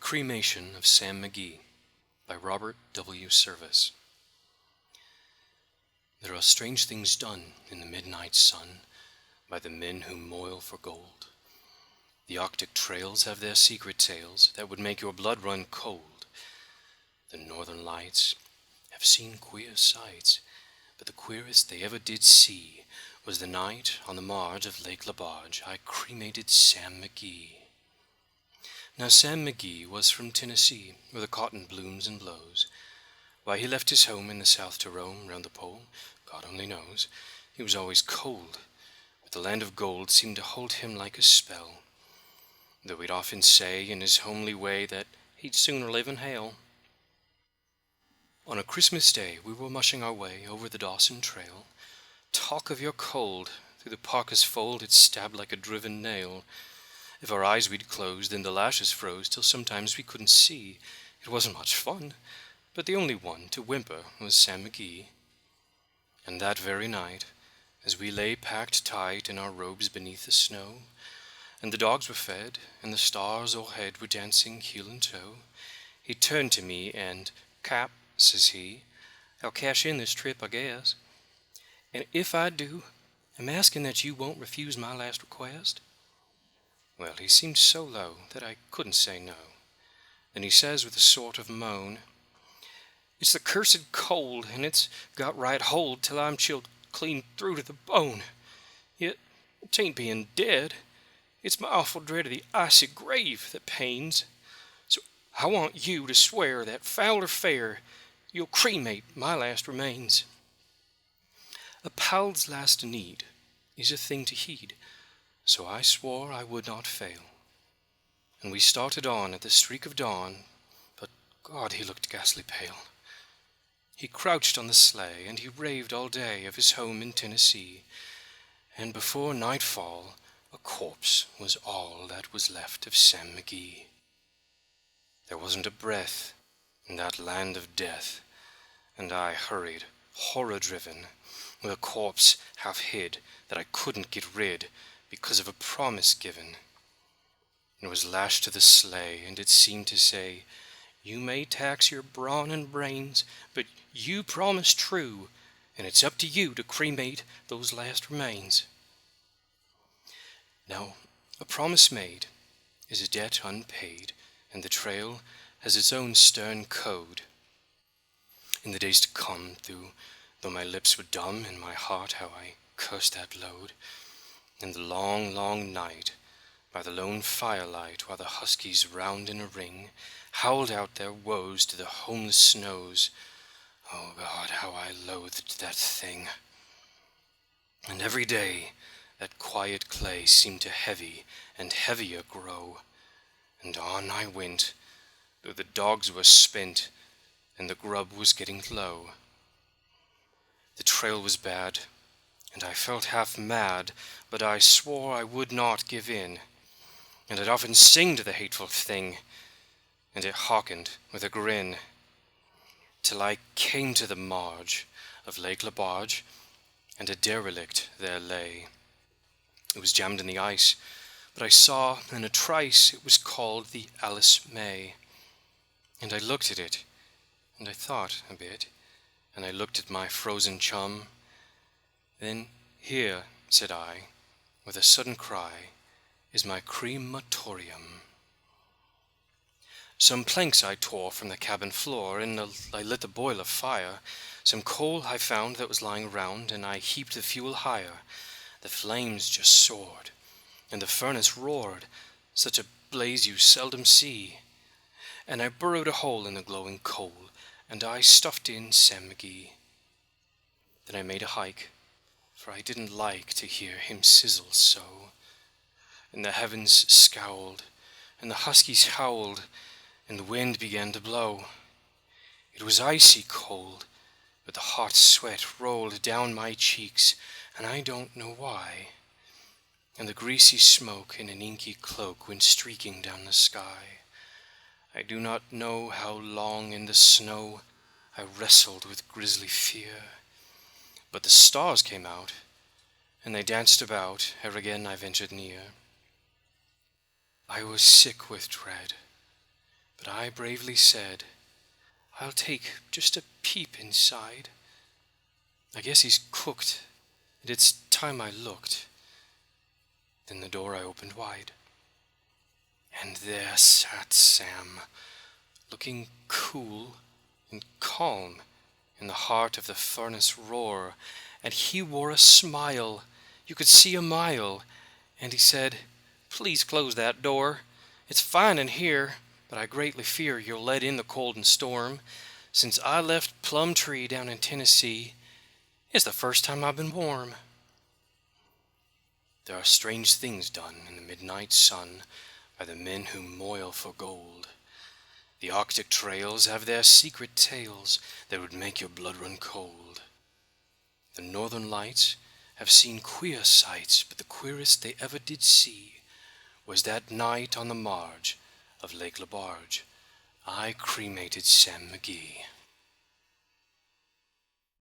Cremation of Sam McGee by Robert W. Service. There are strange things done in the midnight sun by the men who moil for gold. The Arctic trails have their secret tales that would make your blood run cold. The northern lights have seen queer sights, but the queerest they ever did see was the night on the marge of Lake Labarge I cremated Sam McGee. Now Sam McGee was from Tennessee, where the cotton blooms and blows. Why he left his home in the south to roam round the pole, God only knows. He was always cold, but the land of gold seemed to hold him like a spell, though he'd often say in his homely way that he'd sooner live in hell. On a Christmas day we were mushing our way over the Dawson Trail. Talk of your cold, through the parka's fold it stabbed like a driven nail. If our eyes we'd closed, then the lashes froze till sometimes we couldn't see. It wasn't much fun, but the only one to whimper was Sam McGee. And that very night, as we lay packed tight in our robes beneath the snow, and the dogs were fed, and the stars o'erhead were dancing heel and toe, he turned to me and, "Cap," says he, "I'll cash in this trip, I guess. And if I do, I'm asking that you won't refuse my last request." Well, he seemed so low that I couldn't say no. Then he says with a sort of moan, "It's the cursed cold, and it's got right hold till I'm chilled clean through to the bone. Yet, 'tain't being dead. It's my awful dread of the icy grave that pains. So I want you to swear that foul or fair, you'll cremate my last remains." A pal's last need is a thing to heed, so I swore I would not fail. And we started on at the streak of dawn, but God, he looked ghastly pale. He crouched on the sleigh, and he raved all day of his home in Tennessee, and before nightfall a corpse was all that was left of Sam McGee. There wasn't a breath in that land of death, and I hurried, horror-driven, with a corpse half hid that I couldn't get rid because of a promise given. It was lashed to the sleigh, and it seemed to say, "You may tax your brawn and brains, but you promised true, and it's up to you to cremate those last remains." Now, a promise made is a debt unpaid, and the trail has its own stern code. In the days to come, though my lips were dumb and my heart how I cursed that load, in the long, long night, by the lone firelight, while the huskies round in a ring howled out their woes to the homeless snows, oh God, how I loathed that thing. And every day that quiet clay seemed to heavy and heavier grow, and on I went, though the dogs were spent and the grub was getting low. The trail was bad, and I felt half mad, but I swore I would not give in, and I'd often sing to the hateful thing, and it hearkened with a grin, till I came to the marge of Lake Labarge, and a derelict there lay. It was jammed in the ice, but I saw in a trice it was called the Alice May, and I looked at it, and I thought a bit, and I looked at my frozen chum. Then, "Here," said I, with a sudden cry, "is my crematorium." Some planks I tore from the cabin floor, and I lit the boiler fire. Some coal I found that was lying round, and I heaped the fuel higher. The flames just soared, and the furnace roared, such a blaze you seldom see. And I burrowed a hole in the glowing coal, and I stuffed in Sam McGee. Then I made a hike, for I didn't like to hear him sizzle so. And the heavens scowled, and the huskies howled, and the wind began to blow. It was icy cold, but the hot sweat rolled down my cheeks, and I don't know why. And the greasy smoke in an inky cloak went streaking down the sky. I do not know how long in the snow I wrestled with grisly fear, but the stars came out, and they danced about ere again I ventured near. I was sick with dread, But I bravely said, I'll take just a peep inside. I guess he's cooked, and it's time I looked. Then the door I opened wide, and there sat Sam, looking cool and calm in the heart of the furnace roar, and he wore a smile you could see a mile, and he said, Please close that door. It's fine in here, but I greatly fear you'll let in the cold and storm. Since I left Plumtree down in Tennessee, it's the first time I've been warm. There are strange things done in the midnight sun by the men who moil for gold. The Arctic trails have their secret tales that would make your blood run cold. The northern lights have seen queer sights, but the queerest they ever did see was that night on the marge of Lake LaBarge I cremated Sam McGee.